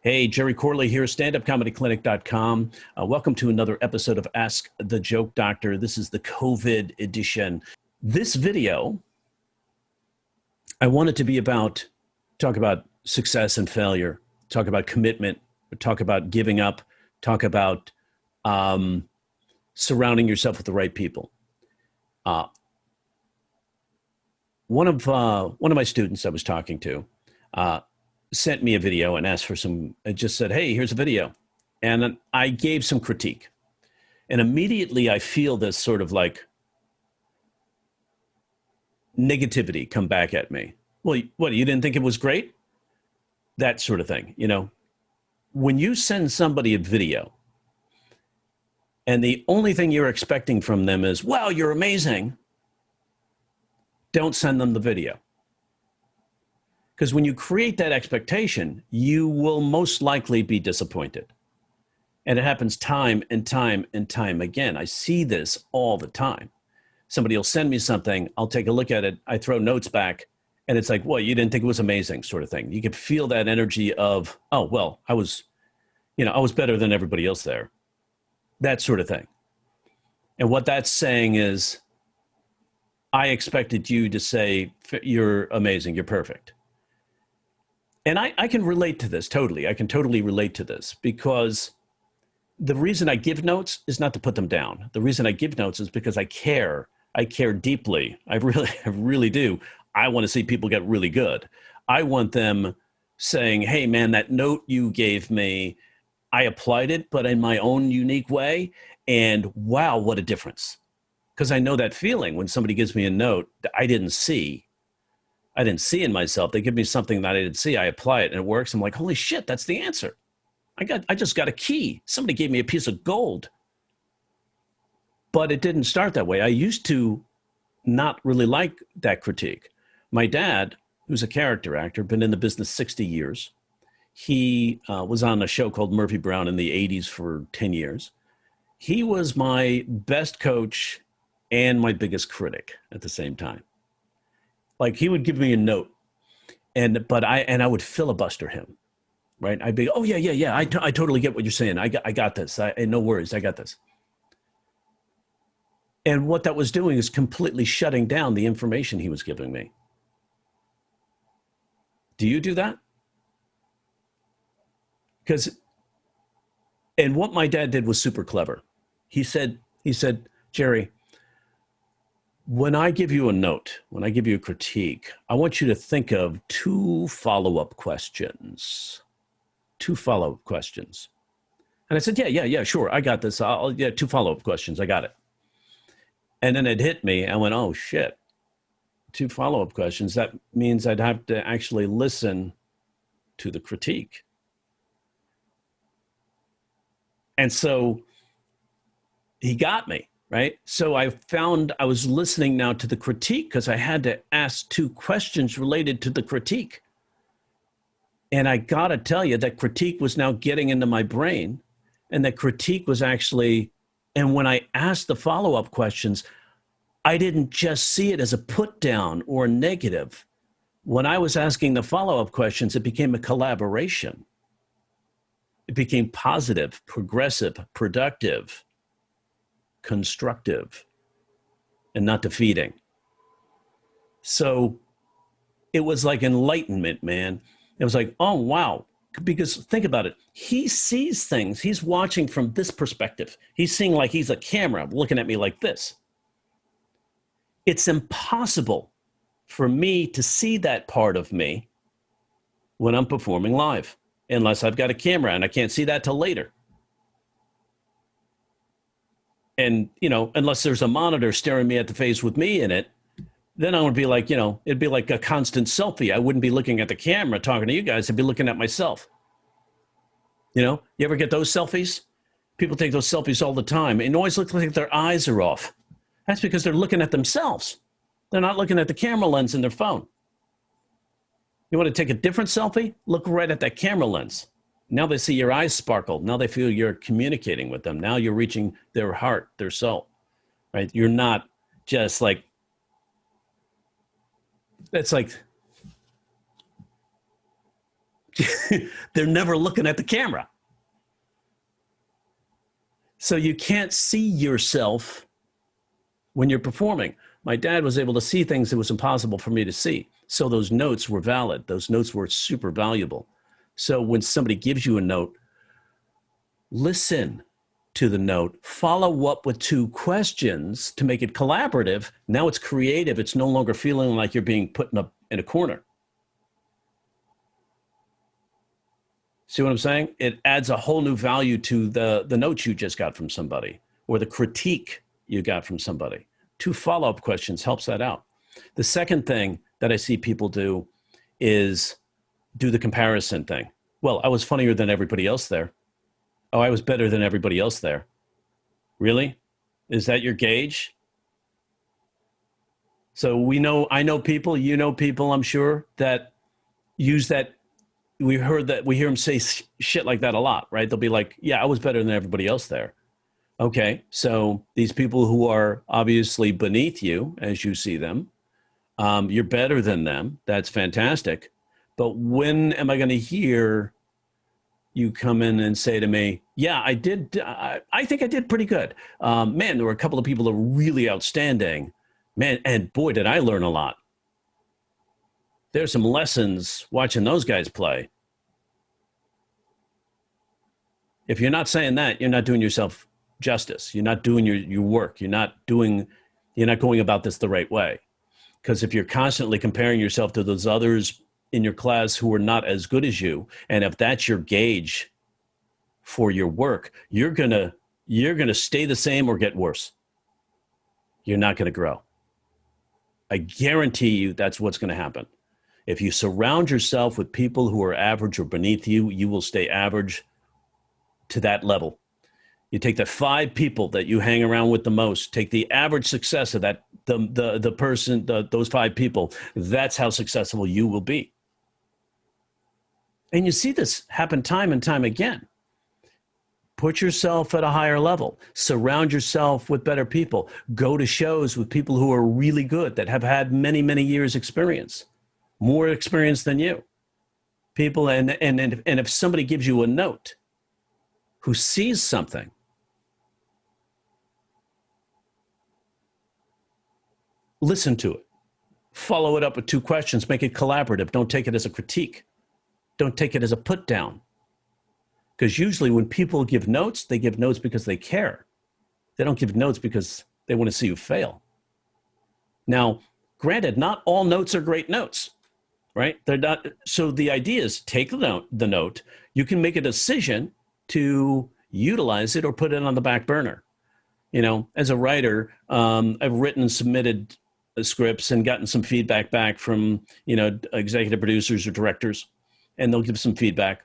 Hey, Jerry Corley here, standupcomedyclinic.com. Welcome to another episode of Ask the Joke Doctor. This is the COVID edition. This video, I want it to be talk about success and failure, talk about commitment, talk about giving up, talk about surrounding yourself with the right people. One of my students I was talking to sent me a video and asked for it just said, hey, here's a video. And I gave some critique. And immediately I feel this sort of like negativity come back at me. Well, what, you didn't think it was great? That sort of thing. You know, when you send somebody a video and the only thing you're expecting from them is, wow, you're amazing, don't send them the video. Because when you create that expectation, you will most likely be disappointed. And it happens time and time and time again. I see this all the time. Somebody will send me something, I'll take a look at it, I throw notes back, and it's like, well, you didn't think it was amazing, sort of thing. You can feel that energy of, oh, well, I was better than everybody else there. That sort of thing. And what that's saying is, I expected you to say, you're amazing, you're perfect. And I can relate to this totally. I can totally relate to this because the reason I give notes is not to put them down. The reason I give notes is because I care. I care deeply. I really do. I want to see people get really good. I want them saying, hey, man, that note you gave me, I applied it, but in my own unique way. And wow, what a difference. Because I know that feeling when somebody gives me a note that I didn't see in myself. They give me something that I didn't see. I apply it and it works. I'm like, holy shit, that's the answer. I just got a key. Somebody gave me a piece of gold. But it didn't start that way. I used to not really like that critique. My dad, who's a character actor, been in the business 60 years. He was on a show called Murphy Brown in the 80s for 10 years. He was my best coach and my biggest critic at the same time. Like he would give me a note, but I would filibuster him, right? I'd be, oh yeah. I totally get what you're saying. I got this. No worries, I got this. And what that was doing is completely shutting down the information he was giving me. Do you do that? And what my dad did was super clever. He said, Jerry, when I give you a note, when I give you a critique, I want you to think of two follow-up questions. And I said, yeah, sure. I got this. Two follow-up questions. I got it. And then it hit me. I went, oh, shit. Two follow-up questions. That means I'd have to actually listen to the critique. And so he got me. Right. So I found I was listening now to the critique because I had to ask two questions related to the critique. And I got to tell you, that critique was now getting into my brain. And that critique was actually, and when I asked the follow-up questions, I didn't just see it as a put down or negative. When I was asking the follow-up questions, it became a collaboration. It became positive, progressive, productive, constructive, and not defeating. So it was like enlightenment, man. It was like, oh, wow. Because think about it. He sees things. He's watching from this perspective. He's seeing like he's a camera looking at me like this. It's impossible for me to see that part of me when I'm performing live, unless I've got a camera, and I can't see that till later. And, unless there's a monitor staring me at the face with me in it, then I would be like, it'd be like a constant selfie. I wouldn't be looking at the camera talking to you guys. I'd be looking at myself. You ever get those selfies? People take those selfies all the time. It always looks like their eyes are off. That's because they're looking at themselves. They're not looking at the camera lens in their phone. You want to take a different selfie? Look right at that camera lens. Now they see your eyes sparkle. Now they feel you're communicating with them. Now you're reaching their heart, their soul, right? You're not just like, it's like They're never looking at the camera. So you can't see yourself when you're performing. My dad was able to see things that was impossible for me to see. So those notes were valid. Those notes were super valuable. So when somebody gives you a note, listen to the note, follow up with 2 questions to make it collaborative. Now it's creative. It's no longer feeling like you're being put in a corner. See what I'm saying? It adds a whole new value to the notes you just got from somebody or the critique you got from somebody. 2 follow-up questions helps that out. The second thing that I see people do is do the comparison thing. Well, I was funnier than everybody else there. Oh, I was better than everybody else there. Really? Is that your gauge? So I know people, you know people, I'm sure, that use that. We hear them say shit like that a lot, right? They'll be like, yeah, I was better than everybody else there. Okay, so these people who are obviously beneath you as you see them, you're better than them. That's fantastic. But when am I going to hear you come in and say to me, yeah, I did. I think I did pretty good. Man, there were a couple of people that were really outstanding. Man, and boy, did I learn a lot. There's some lessons watching those guys play. If you're not saying that, you're not doing yourself justice. You're not doing your work. You're not going about this the right way. Because if you're constantly comparing yourself to those others in your class who are not as good as you, and if that's your gauge for your work, you're gonna stay the same or get worse. You're not gonna grow. I guarantee you that's what's gonna happen. If you surround yourself with people who are average or beneath you, you will stay average to that level. You take the 5 people that you hang around with the most, take the average success of that, those 5 people, that's how successful you will be. And you see this happen time and time again. Put yourself at a higher level. Surround yourself with better people. Go to shows with people who are really good, that have had many, many years experience. More experience than you. People, and if somebody gives you a note who sees something, listen to it. Follow it up with 2 questions. Make it collaborative. Don't take it as a critique. Don't take it as a put down. Because usually when people give notes, they give notes because they care. They don't give notes because they want to see you fail. Now, granted, not all notes are great notes. Right? They're not. So the idea is take the note. You can make a decision to utilize it or put it on the back burner. You know, as a writer, I've written and submitted scripts and gotten some feedback back from, executive producers or directors, and they'll give some feedback.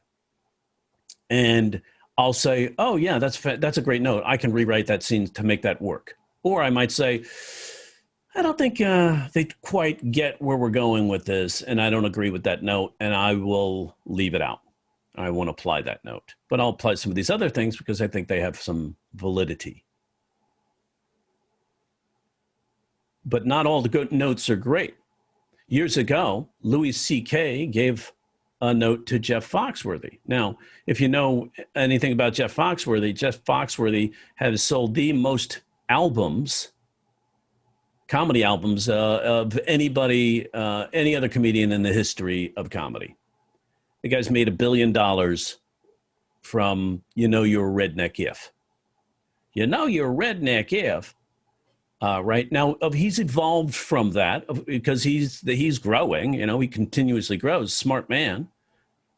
And I'll say, oh yeah, that's a great note. I can rewrite that scene to make that work. Or I might say, I don't think they quite get where we're going with this, and I don't agree with that note, and I will leave it out. I won't apply that note. But I'll apply some of these other things because I think they have some validity. But not all the good notes are great. Years ago, Louis C.K. gave a note to Jeff Foxworthy. Now, if you know anything about Jeff Foxworthy has sold the most albums, comedy albums, of anybody, any other comedian in the history of comedy. The guy's made $1 billion from You're a Redneck If. You're a Redneck If. Right now, he's evolved from that because he's growing. He continuously grows. Smart man.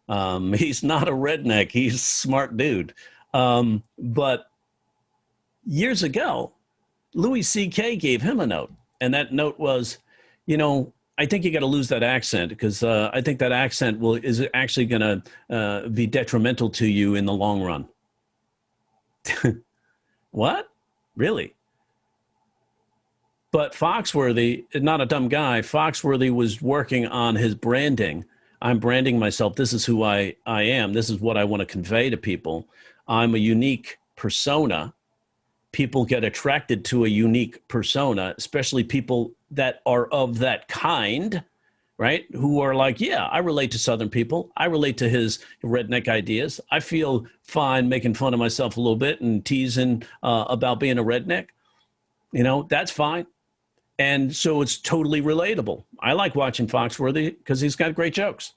He's not a redneck. He's a smart dude. But years ago, Louis C.K. gave him a note, and that note was, I think you got to lose that accent because I think that accent is actually going to be detrimental to you in the long run. What? Really? But Foxworthy is not a dumb guy. Foxworthy was working on his branding. I'm branding myself. This is who I am. This is what I want to convey to people. I'm a unique persona. People get attracted to a unique persona, especially people that are of that kind, right? Who are like, yeah, I relate to Southern people. I relate to his redneck ideas. I feel fine making fun of myself a little bit and teasing about being a redneck. That's fine. And so it's totally relatable. I like watching Foxworthy because he's got great jokes.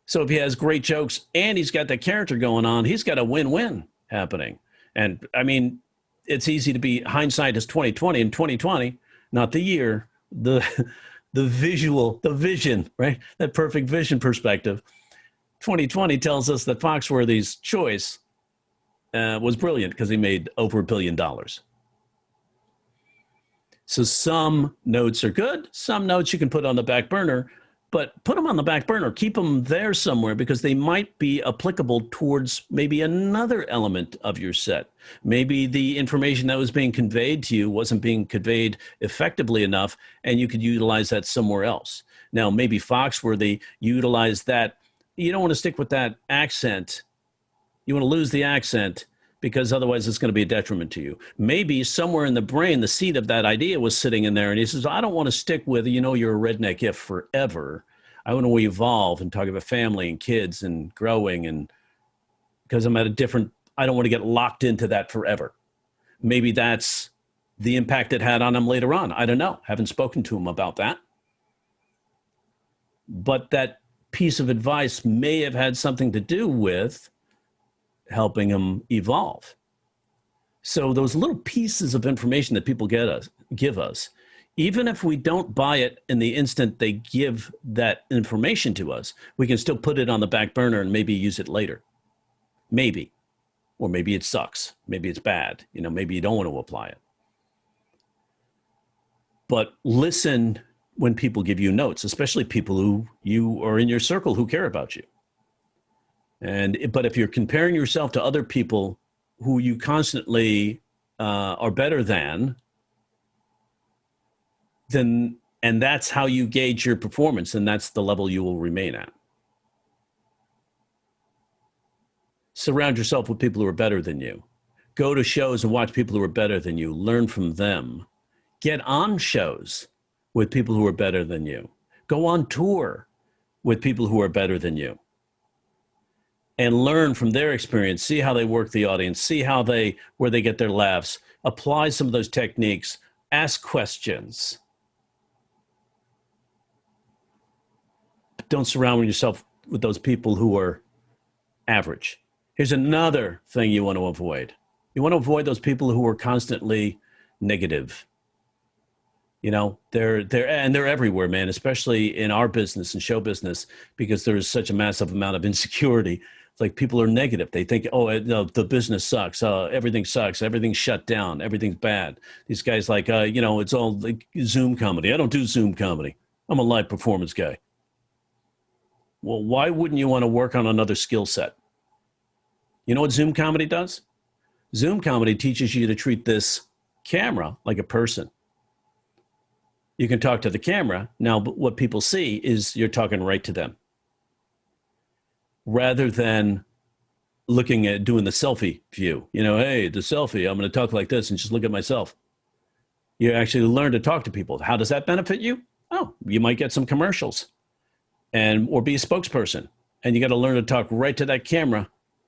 So if he has great jokes and he's got that character going on, he's got a win-win happening. And I mean, it's easy to be hindsight is 2020 and 2020, not the year, the vision, right? That perfect vision perspective. 2020 tells us that Foxworthy's choice was brilliant because he made over $1 billion. So some notes are good. Some notes you can put on the back burner, but put them on the back burner. Keep them there somewhere because they might be applicable towards maybe another element of your set. Maybe the information that was being conveyed to you wasn't being conveyed effectively enough, and you could utilize that somewhere else. Now, maybe Foxworthy utilized that. You don't want to stick with that accent. You want to lose the accent because otherwise it's going to be a detriment to you. Maybe somewhere in the brain, the seed of that idea was sitting in there, and he says, I don't want to stick with, you're a redneck if forever. I want to evolve and talk about family and kids and growing, and because I'm at a different, I don't want to get locked into that forever. Maybe that's the impact it had on him later on. I don't know. Haven't spoken to him about that. But that piece of advice may have had something to do with helping them evolve. So those little pieces of information that people give us, even if we don't buy it in the instant they give that information to us, we can still put it on the back burner and maybe use it later. Maybe. Or maybe it sucks. Maybe it's bad. Maybe you don't want to apply it. But listen when people give you notes, especially people who you are in your circle who care about you. But if you're comparing yourself to other people who you constantly are better than, then, and that's how you gauge your performance, and that's the level you will remain at. Surround yourself with people who are better than you. Go to shows and watch people who are better than you. Learn from them. Get on shows with people who are better than you. Go on tour with people who are better than you. And learn from their experience, see how they work the audience, see where they get their laughs, apply some of those techniques, ask questions. But don't surround yourself with those people who are average. Here's another thing you want to avoid. You want to avoid those people who are constantly negative. They're everywhere, man, especially in our business and show business, because there is such a massive amount of insecurity. It's like people are negative. They think, the business sucks. Everything sucks. Everything's shut down. Everything's bad. These guys like, it's all like Zoom comedy. I don't do Zoom comedy. I'm a live performance guy. Well, why wouldn't you want to work on another skill set? You know what Zoom comedy does? Zoom comedy teaches you to treat this camera like a person. You can talk to the camera. Now, what people see is you're talking right to them. Rather than looking at doing the selfie view. Hey, the selfie, I'm going to talk like this and just look at myself. You actually learn to talk to people. How does that benefit you? Oh, you might get some commercials or be a spokesperson. And you got to learn to talk right to that camera,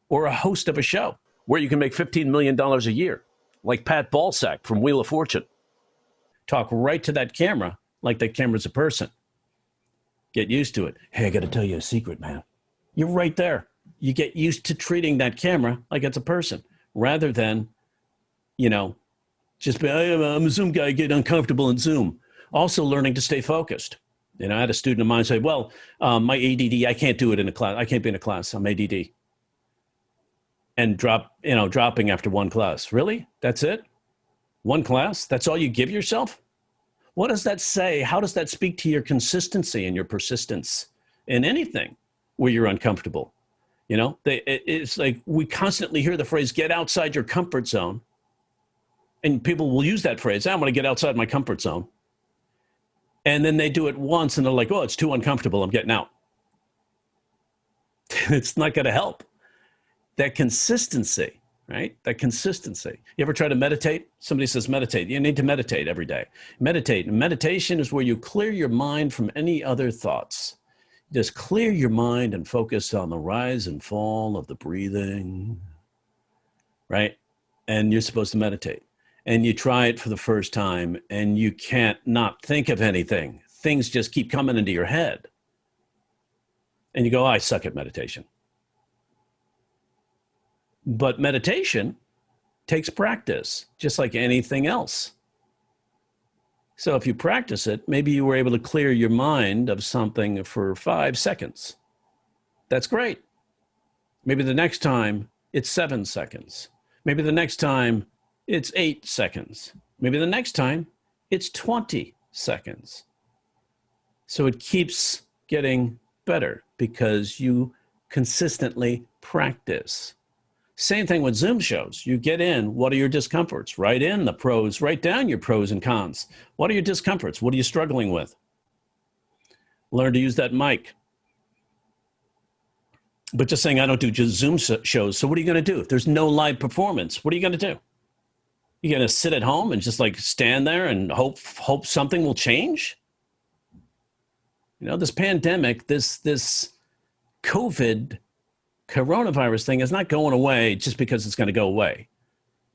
or a host of a show where you can make $15 million a year, like Pat Balsack from Wheel of Fortune. Talk right to that camera like that camera's a person. Get used to it. Hey, I got to tell you a secret, man. You're right there. You get used to treating that camera like it's a person, rather than, just be, I'm a Zoom guy, get uncomfortable in Zoom. Also learning to stay focused. I had a student of mine say, well, my ADD, I can't do it in a class. I can't be in a class. I'm ADD. And dropping after one class. Really? That's it? One class? That's all you give yourself? What does that say? How does that speak to your consistency and your persistence in anything where you're uncomfortable? It's like we constantly hear the phrase, get outside your comfort zone. And people will use that phrase, I'm going to get outside my comfort zone. And then they do it once and they're like, oh, it's too uncomfortable. I'm getting out. It's not going to help. That consistency right? That consistency. You ever try to meditate? Somebody says meditate. You need to meditate every day. Meditate. Meditation is where you clear your mind from any other thoughts. Just clear your mind and focus on the rise and fall of the breathing, right? And you're supposed to meditate. And you try it for the first time and you can't not think of anything. Things just keep coming into your head. And you go, I suck at meditation. But meditation takes practice, just like anything else. So if you practice it, maybe you were able to clear your mind of something for 5 seconds. That's great. Maybe the next time it's 7 seconds. Maybe the next time it's 8 seconds. Maybe the next time it's 20 seconds. So it keeps getting better because you consistently practice. Same thing with Zoom shows. You get in, what are your discomforts? Write in the pros, write down your pros and cons. What are your discomforts? What are you struggling with? Learn to use that mic. But just saying, I don't do just Zoom shows. So what are you going to do? If there's no live performance, what are you going to do? You're going to sit at home and just like stand there and hope something will change? You know, this pandemic, this COVID coronavirus thing is not going away just because it's going to go away.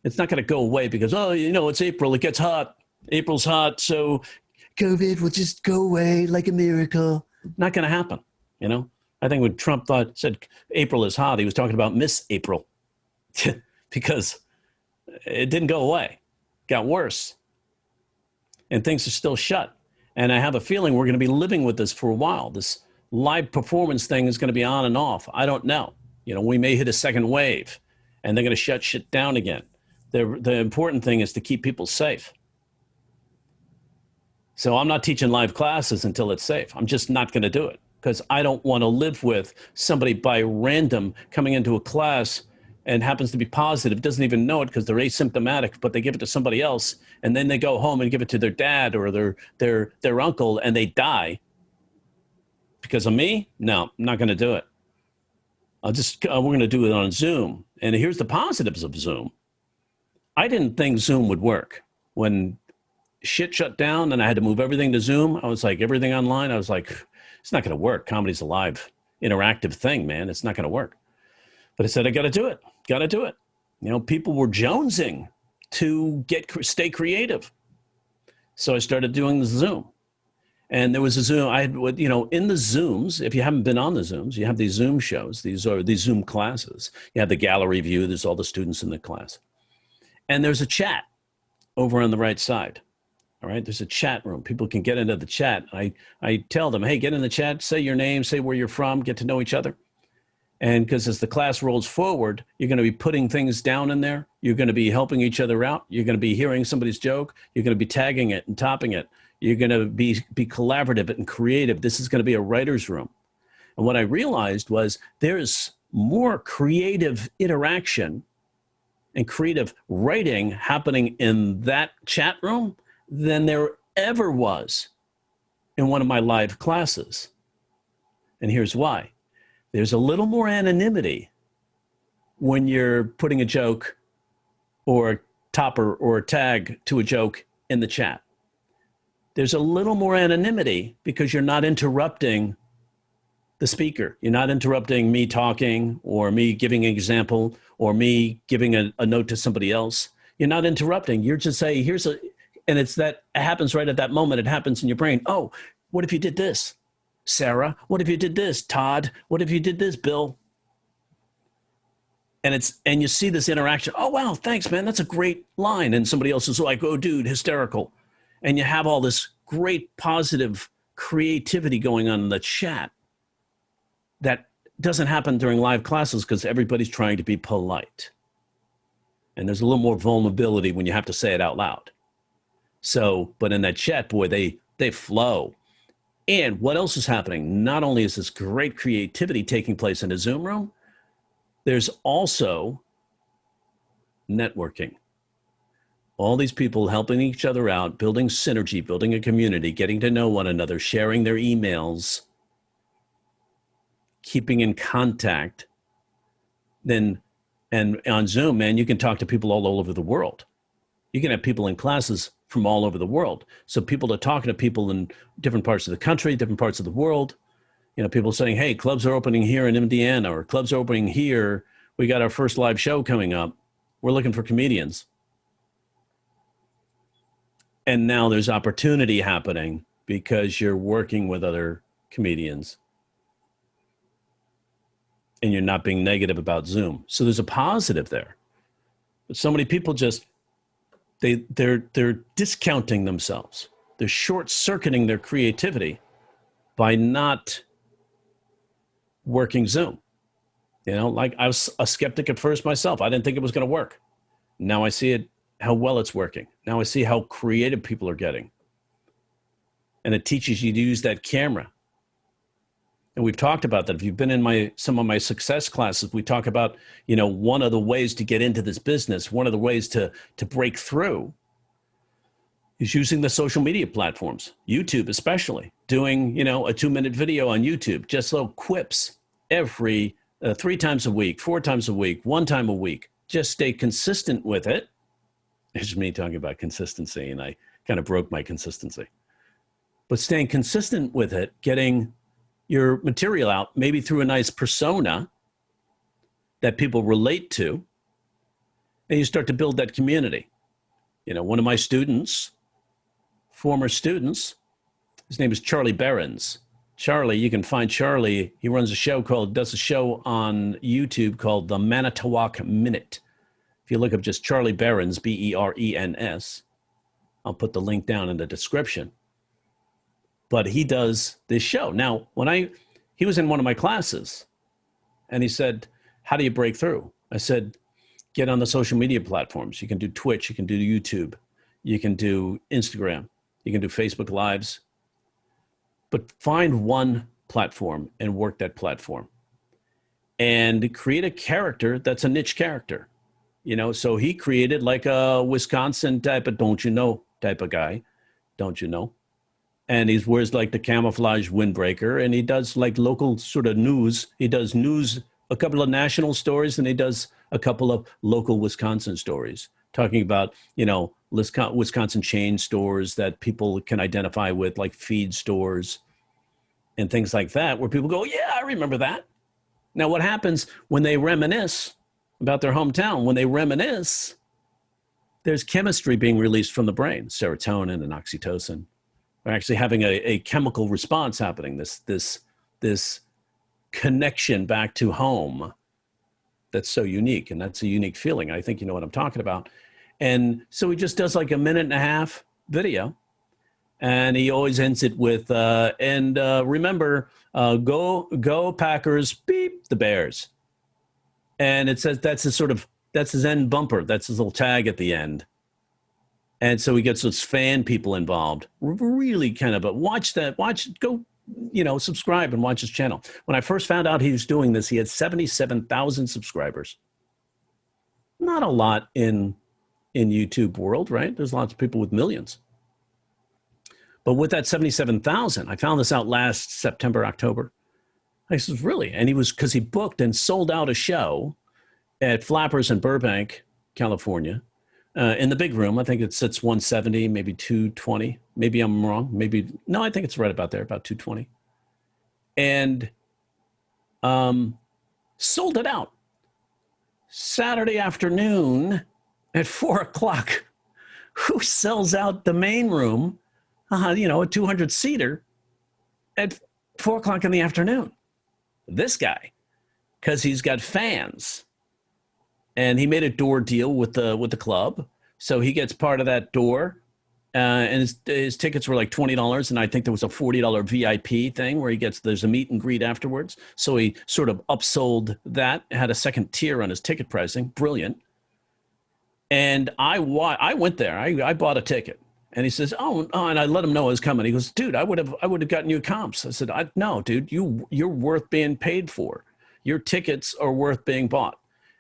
It's not going to go away because, oh, you know, it's April, it gets hot. April's hot, so COVID will just go away like a miracle. Not going to happen, you know? I think when Trump said April is hot, he was talking about Miss April because it didn't go away. It got worse. And things are still shut. And I have a feeling we're going to be living with this for a while. This live performance thing is going to be on and off. I don't know. You know, we may hit a second wave and they're going to shut shit down again. The important thing is to keep people safe. So I'm not teaching live classes until it's safe. I'm just not going to do it because I don't want to live with somebody by random coming into a class and happens to be positive, doesn't even know it because they're asymptomatic, but they give it to somebody else and then they go home and give it to their dad or their uncle and they die. Because of me? No, I'm not going to do it. We're going to do it on Zoom. And here's the positives of Zoom. I didn't think Zoom would work. When shit shut down and I had to move everything to Zoom, I was like, everything online, I was like, it's not going to work. Comedy's a live, interactive thing, man. It's not going to work. But I said, I got to do it. Got to do it. You know, people were jonesing to stay creative. So I started doing the Zoom. And there was a Zoom, you know, in the Zooms, if you haven't been on the Zooms, you have these Zoom shows, these Zoom classes. You have the gallery view, there's all the students in the class. And there's a chat over on the right side, all right? There's a chat room. People can get into the chat. I tell them, hey, get in the chat, say your name, say where you're from, get to know each other. And because as the class rolls forward, you're going to be putting things down in there. You're going to be helping each other out. You're going to be hearing somebody's joke. You're going to be tagging it and topping it. You're going to be collaborative and creative. This is going to be a writer's room. And what I realized was there's more creative interaction and creative writing happening in that chat room than there ever was in one of my live classes. And here's why. There's a little more anonymity when you're putting a joke or a topper or a tag to a joke in the chat. There's a little more anonymity because you're not interrupting the speaker. You're not interrupting me talking or me giving an example or me giving a note to somebody else. You're not interrupting. You're just saying, and it's that it happens right at that moment. It happens in your brain. Oh, what if you did this? Sarah, what if you did this? Todd, what if you did this? Bill? And you see this interaction. Oh, wow, thanks, man. That's a great line. And somebody else is like, oh, dude, hysterical. And you have all this great positive creativity going on in the chat that doesn't happen during live classes because everybody's trying to be polite. And there's a little more vulnerability when you have to say it out loud. So, but in that chat, boy, they flow. And what else is happening? Not only is this great creativity taking place in a Zoom room, there's also networking. All these people helping each other out, building synergy, building a community, getting to know one another, sharing their emails, keeping in contact. Then And on Zoom, man, you can talk to people all over the world. You can have people in classes from all over the world. So people are talking to people in different parts of the country, different parts of the world. You know, people saying, hey, clubs are opening here in Indiana, or clubs are opening here. We got our first live show coming up. We're looking for comedians. And now there's opportunity happening because you're working with other comedians and you're not being negative about Zoom. So there's a positive there. But so many people just, they're discounting themselves. They're short-circuiting their creativity by not working Zoom. You know, like I was a skeptic at first myself. I didn't think it was going to work. Now I see it, how well it's working. Now I see how creative people are getting. And it teaches you to use that camera. And we've talked about that. If you've been in some of my success classes, we talk about, you know, one of the ways to get into this business, one of the ways to break through is using the social media platforms, YouTube especially, doing, you know, a 2-minute video on YouTube, just little quips every 3 times a week, 4 times a week, 1 time a week. Just stay consistent with it. It's me talking about consistency, and I kind of broke my consistency. But staying consistent with it, getting your material out, maybe through a nice persona that people relate to, and you start to build that community. You know, one of my students, former students, his name is Charlie Behrens. Charlie, you can find Charlie. He does a show on YouTube called the Manitowoc Minute. If you look up just Charlie Behrens, Berens, I'll put the link down in the description. But he does this show. Now, he was in one of my classes, and he said, how do you break through? I said, get on the social media platforms. You can do Twitch, you can do YouTube, you can do Instagram, you can do Facebook Lives. But find one platform and work that platform. And create a character that's a niche character. You know, so he created like a Wisconsin type of don't you know type of guy, don't you know? And he wears like the camouflage windbreaker, and he does like local sort of news. He does news, a couple of national stories, and he does a couple of local Wisconsin stories, talking about, you know, Wisconsin chain stores that people can identify with, like feed stores and things like that, where people go, yeah, I remember that. Now, what happens when they reminisce about their hometown? When they reminisce, there's chemistry being released from the brain, serotonin and oxytocin. They're actually having a chemical response happening, this connection back to home that's so unique, and that's a unique feeling. I think you know what I'm talking about. And so he just does like a 1.5-minute video, and he always ends it with, remember, go Packers, beep the Bears. And it says that's his end bumper. That's his little tag at the end. And so he gets those fan people involved. Really kind of, go, you know, subscribe and watch his channel. When I first found out he was doing this, he had 77,000 subscribers. Not a lot in YouTube world, right? There's lots of people with millions. But with that 77,000, I found this out last September, October. I said, really? And because he booked and sold out a show at Flappers in Burbank, California. In the big room, I think it sits 170, maybe 220. Maybe I'm wrong. No, I think it's right about there, about 220. And sold it out. Saturday afternoon at 4 o'clock. Who sells out the main room, you know, a 200-seater at 4 o'clock in the afternoon? This guy, because he's got fans. And he made a door deal with the club, so he gets part of that door. And his tickets were like $20, and I think there was a $40 VIP thing where there's a meet and greet afterwards. So he sort of upsold that, had a second tier on his ticket pricing. Brilliant. And I went there. I bought a ticket, and he says, "Oh," and I let him know I was coming. He goes, "Dude, I would have gotten you comps." I said, "No, dude, you're worth being paid for. Your tickets are worth being bought."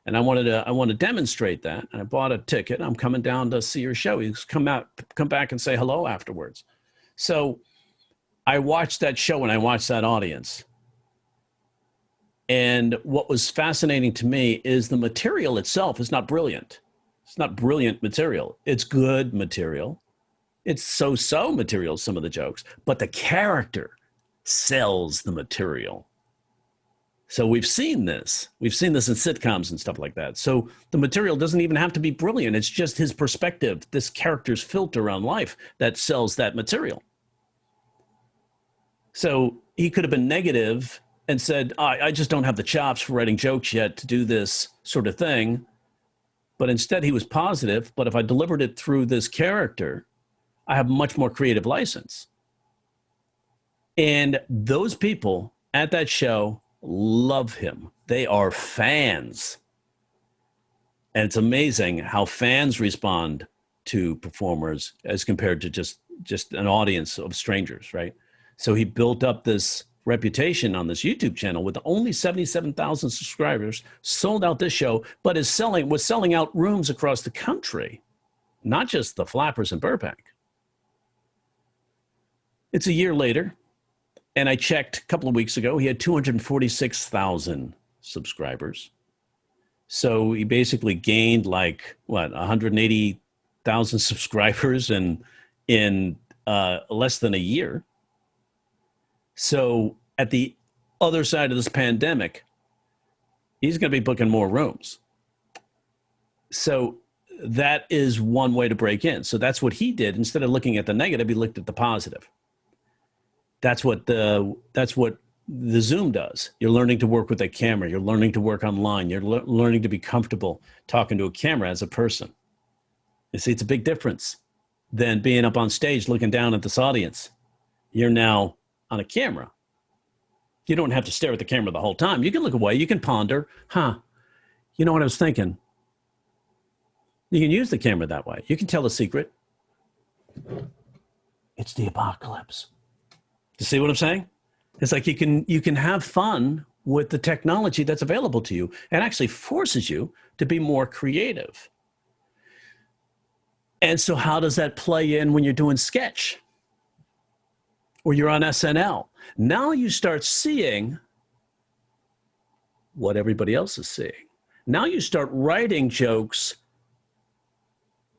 And I want to demonstrate that. And I bought a ticket. I'm coming down to see your show. He's come back and say hello afterwards. So I watched that show and I watched that audience. And what was fascinating to me is the material itself is not brilliant. It's not brilliant material. It's good material. It's so-so material, some of the jokes, but the character sells the material. So we've seen this. We've seen this in sitcoms and stuff like that. So the material doesn't even have to be brilliant. It's just his perspective, this character's filter on life that sells that material. So he could have been negative and said, I just don't have the chops for writing jokes yet to do this sort of thing. But instead he was positive. But if I delivered it through this character, I have much more creative license. And those people at that show love him. They are fans. And it's amazing how fans respond to performers as compared to just an audience of strangers, right? So he built up this reputation on this YouTube channel with only 77,000 subscribers, sold out this show, but was selling out rooms across the country, not just the Flappers in Burbank. It's a year later, and I checked a couple of weeks ago, he had 246,000 subscribers. So he basically gained 180,000 subscribers in less than a year. So at the other side of this pandemic, he's going to be booking more rooms. So that is one way to break in. So that's what he did. Instead of looking at the negative, he looked at the positive. That's what the Zoom does. You're learning to work with a camera. You're learning to work online. You're learning to be comfortable talking to a camera as a person. You see, it's a big difference than being up on stage looking down at this audience. You're now on a camera. You don't have to stare at the camera the whole time. You can look away. You can ponder. You know what I was thinking? You can use the camera that way. You can tell a secret. It's the apocalypse. You see what I'm saying? It's like you can have fun with the technology that's available to you and actually forces you to be more creative. And so how does that play in when you're doing sketch or you're on SNL? Now you start seeing what everybody else is seeing. Now you start writing jokes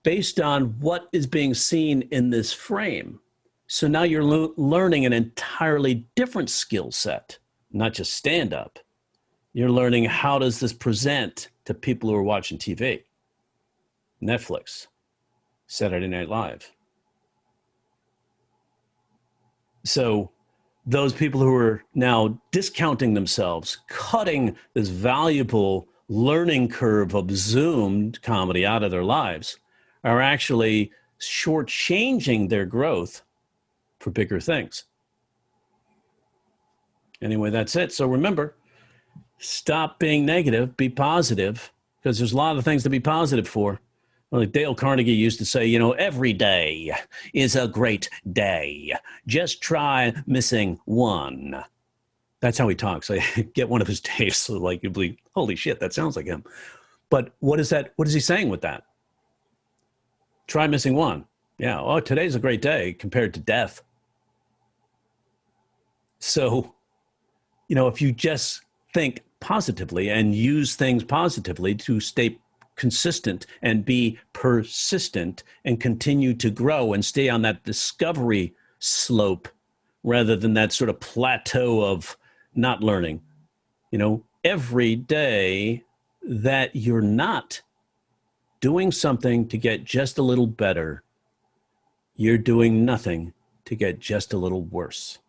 based on what is being seen in this frame. So now you're learning an entirely different skill set, not just stand-up. You're learning how does this present to people who are watching TV, Netflix, Saturday Night Live. So those people who are now discounting themselves, cutting this valuable learning curve of Zoomed comedy out of their lives, are actually shortchanging their growth for bigger things. Anyway, that's it. So remember, stop being negative, be positive, because there's a lot of things to be positive for. Well, like Dale Carnegie used to say, every day is a great day. Just try missing one. That's how he talks. I get one of his tapes, so like you believe, holy shit, that sounds like him. But what is that? What is he saying with that? Try missing one. Yeah, oh, today's a great day compared to death. So, if you just think positively and use things positively to stay consistent and be persistent and continue to grow and stay on that discovery slope rather than that sort of plateau of not learning, every day that you're not doing something to get just a little better, you're doing nothing to get just a little worse.